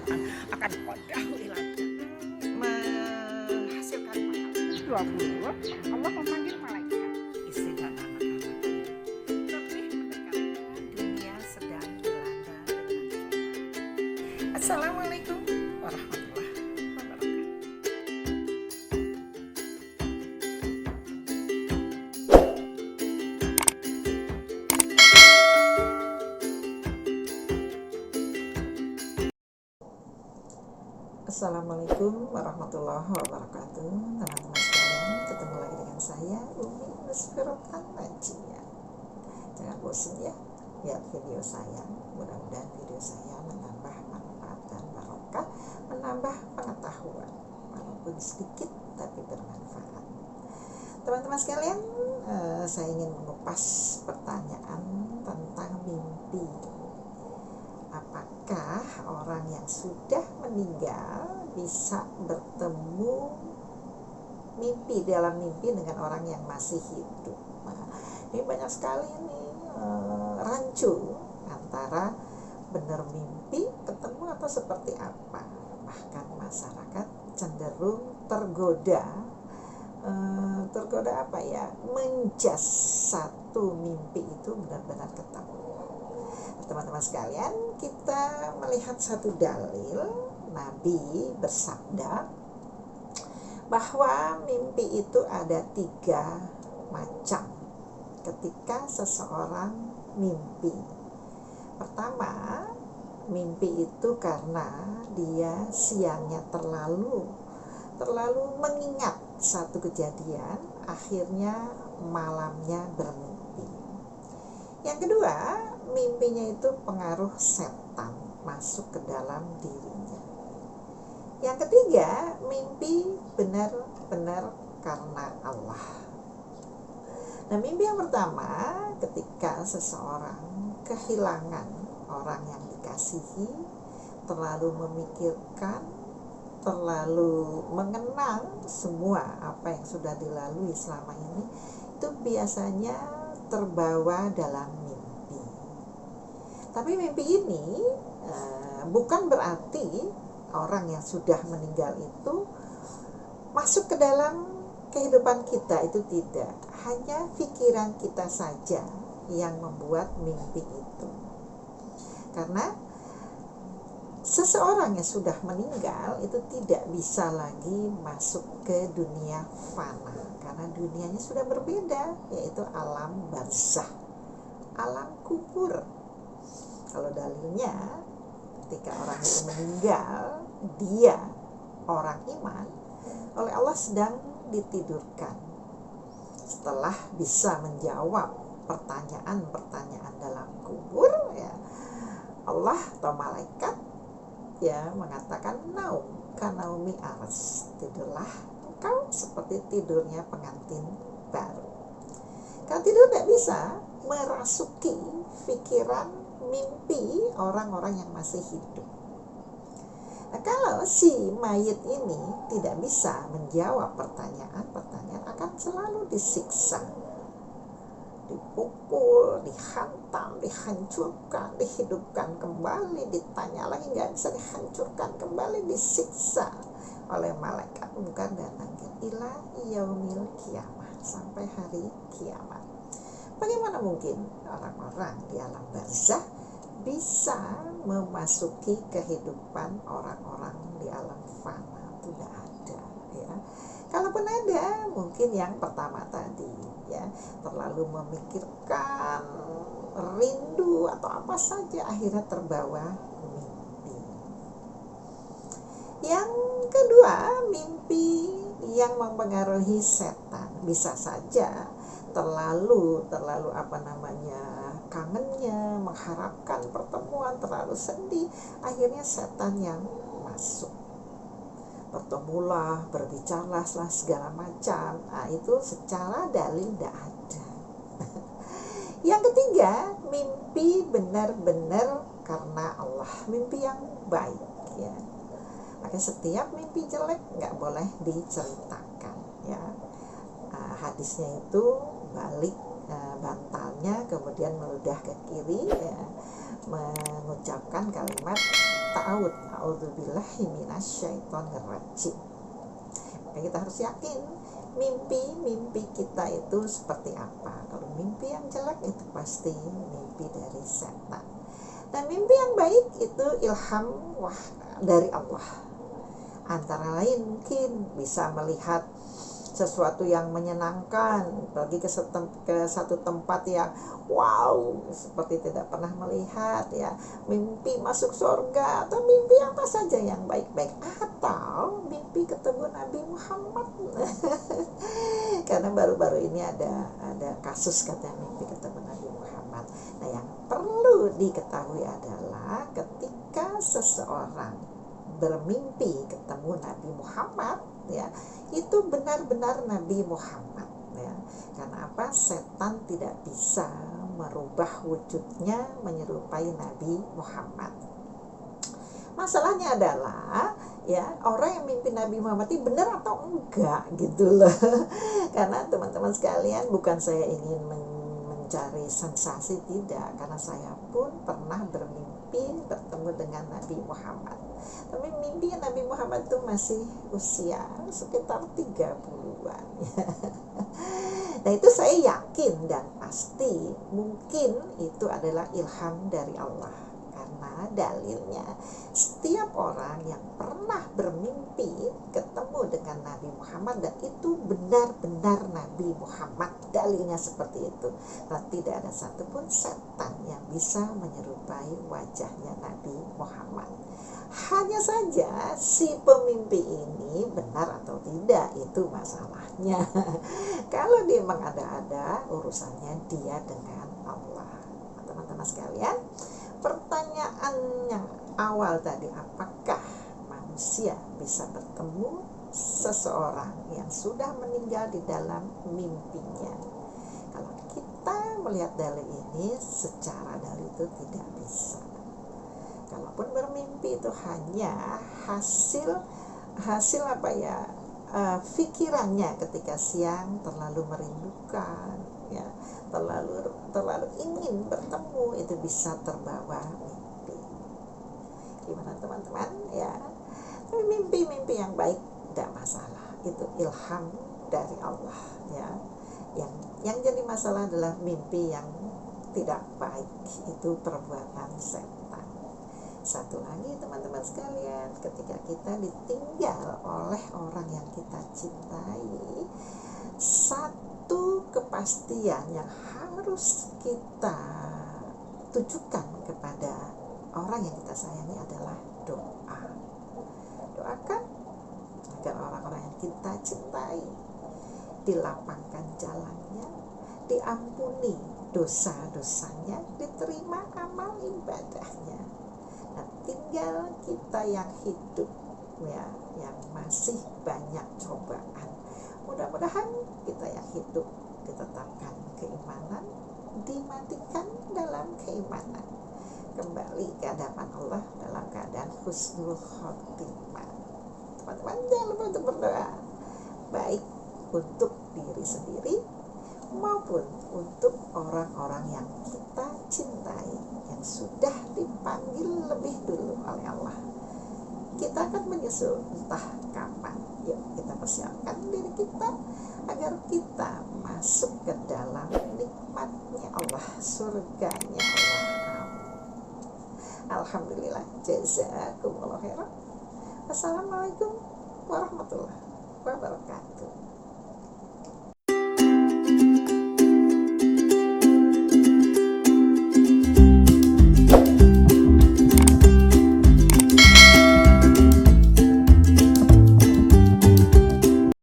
akan qadahu ila menghasilkan pahala. 20 Allah memanggil malaikat istri dan anak-anaknya lebih mendekatkan dunia sedang dilanda dengan fitnah. Assalamualaikum warahmatullahi wabarakatuh. Assalamualaikum warahmatullahi wabarakatuh. Teman-teman sekalian, ketemu lagi dengan saya Umi Nusfirotan Najia. Jangan bosan ya lihat video saya. Mudah-mudahan video saya menambah manfaat dan barokah, menambah pengetahuan walaupun sedikit tapi bermanfaat. Teman-teman sekalian, saya ingin mengupas pertanyaan tentang mimpi. Apakah orang yang sudah meninggal bisa bertemu dalam mimpi dengan orang yang masih hidup? Nah, ini banyak sekali nih rancu antara benar mimpi ketemu atau seperti apa. Bahkan masyarakat cenderung tergoda apa ya, menjas satu mimpi itu benar-benar ketemu. Teman-teman sekalian, kita melihat satu dalil. Nabi bersabda bahwa mimpi itu ada 3 macam ketika seseorang mimpi. Pertama, mimpi itu karena dia siangnya terlalu mengingat satu kejadian, akhirnya malamnya bermimpi. Yang kedua, mimpinya itu pengaruh setan masuk ke dalam dirinya. Yang ketiga, mimpi benar-benar karena Allah. Nah, mimpi yang pertama ketika seseorang kehilangan orang yang dikasihi, terlalu memikirkan, terlalu mengenang semua apa yang sudah dilalui selama ini, itu biasanya terbawa dalam mimpi. Tapi mimpi ini bukan berarti orang yang sudah meninggal itu masuk ke dalam kehidupan kita, itu tidak. Hanya pikiran kita saja yang membuat mimpi itu. Karena seseorang yang sudah meninggal itu tidak bisa lagi masuk ke dunia fana, karena dunianya sudah berbeda, yaitu alam barzakh, alam kubur. Kalau dalilnya, ketika orang itu meninggal, dia orang iman, oleh Allah sedang ditidurkan. Setelah bisa menjawab pertanyaan-pertanyaan dalam kubur, ya, Allah atau malaikat ya mengatakan, naum kanaumi ars, tidurlah engkau seperti tidurnya pengantin baru. Kalau tidur tidak bisa merasuki pikiran mimpi orang-orang yang masih hidup. Nah, kalau si mayit ini tidak bisa menjawab pertanyaan akan selalu disiksa, dipukul, dihantam, dihancurkan, dihidupkan kembali, ditanya lagi nggak bisa, dihancurkan kembali, disiksa oleh malaikat munkar dan nakir ila yaumil kiamah, sampai hari kiamat. Bagaimana mungkin orang-orang di alam barzakh bisa memasuki kehidupan orang-orang di alam fana? Tidak ada, ya. Kalaupun ada, mungkin yang pertama tadi, ya, terlalu memikirkan, rindu atau apa saja, akhirnya terbawa mimpi. Yang kedua, mimpi yang mempengaruhi setan. Bisa saja terlalu kangennya, mengharapkan pertemuan, terlalu sedih, akhirnya setan yang masuk. Bertemulah, berbicaralah segala macam. Nah, itu secara dalil tidak ada. Yang ketiga, mimpi benar-benar karena Allah, mimpi yang baik, ya. Maka setiap mimpi jelek nggak boleh diceritakan, ya. Hadisnya itu balik bantalnya, kemudian meludah ke kiri, ya, mengucapkan kalimat ta'awud, a'udzubillahi minasyaitonirrajim. Maka kita harus yakin mimpi kita itu seperti apa. Kalau mimpi yang jelek itu pasti mimpi dari setan. Dan mimpi yang baik itu ilham dari Allah. Antara lain mungkin bisa melihat sesuatu yang menyenangkan, pergi ke satu tempat yang wow, seperti tidak pernah melihat ya, mimpi masuk surga, atau mimpi apa saja yang baik-baik, atau mimpi ketemu Nabi Muhammad. Karena baru-baru ini ada kasus katanya mimpi ketemu Nabi Muhammad. Nah, yang perlu diketahui adalah ketika seseorang bermimpi ketemu Nabi Muhammad, ya, itu benar-benar Nabi Muhammad, ya. Karena apa? Setan tidak bisa merubah wujudnya menyerupai Nabi Muhammad. Masalahnya adalah ya, orang yang mimpi Nabi Muhammad itu benar atau enggak gitu loh. Karena teman-teman sekalian, bukan saya ingin mencari sensasi, tidak, karena saya pun pernah bermimpi bertemu dengan Nabi Muhammad. Tapi mimpi Nabi Muhammad itu masih usia sekitar 30-an. Nah, itu saya yakin dan pasti mungkin itu adalah ilham dari Allah. Karena dalilnya setiap orang yang pernah bermimpi ketemu dengan Nabi Muhammad dan itu benar-benar Nabi Muhammad, dalilnya seperti itu. Dan tidak ada satupun setan yang bisa menyerupai wajahnya Nabi Muhammad. Hanya saja si pemimpi ini benar atau tidak, itu masalahnya. Kalau dia mengada-ada, urusannya dia dengan Allah. Teman-teman sekalian, pertanyaan yang awal tadi, apakah manusia bisa bertemu seseorang yang sudah meninggal di dalam mimpinya? Kalau kita melihat dalil ini, secara dalil itu tidak bisa. Kalaupun bermimpi itu hanya hasil apa ya, pikirannya ketika siang terlalu merindukan, ya, terlalu ingin bertemu, itu bisa terbawa mimpi. Gimana teman-teman ya? Tapi mimpi yang baik tidak masalah, itu ilham dari Allah, ya. Yang jadi masalah adalah mimpi yang tidak baik, itu perbuatan setan. Satu lagi teman-teman sekalian, ketika kita ditinggal oleh orang yang kita cintai, satu kepastian yang harus kita tujukan kepada orang yang kita sayangi adalah doa. Doakan agar orang-orang yang kita cintai dilapangkan jalannya, diampuni dosa-dosanya, diterima amal ibadahnya. Nah, tinggal kita yang hidup, ya, yang masih banyak cobaan. Mudah-mudahan kita yang hidup ditetapkan keimanan, dimatikan dalam keimanan, kembali ke hadapan Allah dalam keadaan husnul khotimah. Teman-teman jangan lupa untuk berdoa, baik untuk diri sendiri maupun untuk orang-orang yang kita cintai, yang sudah dipanggil lebih dulu oleh Allah. Kita akan menyusul entah kapan. Yuk kita persiapkan diri kita agar kita masuk ke dalam nikmatnya Allah, surganya Allah. Alhamdulillah, jazakumullah khairan. Assalamualaikum warahmatullahi wabarakatuh.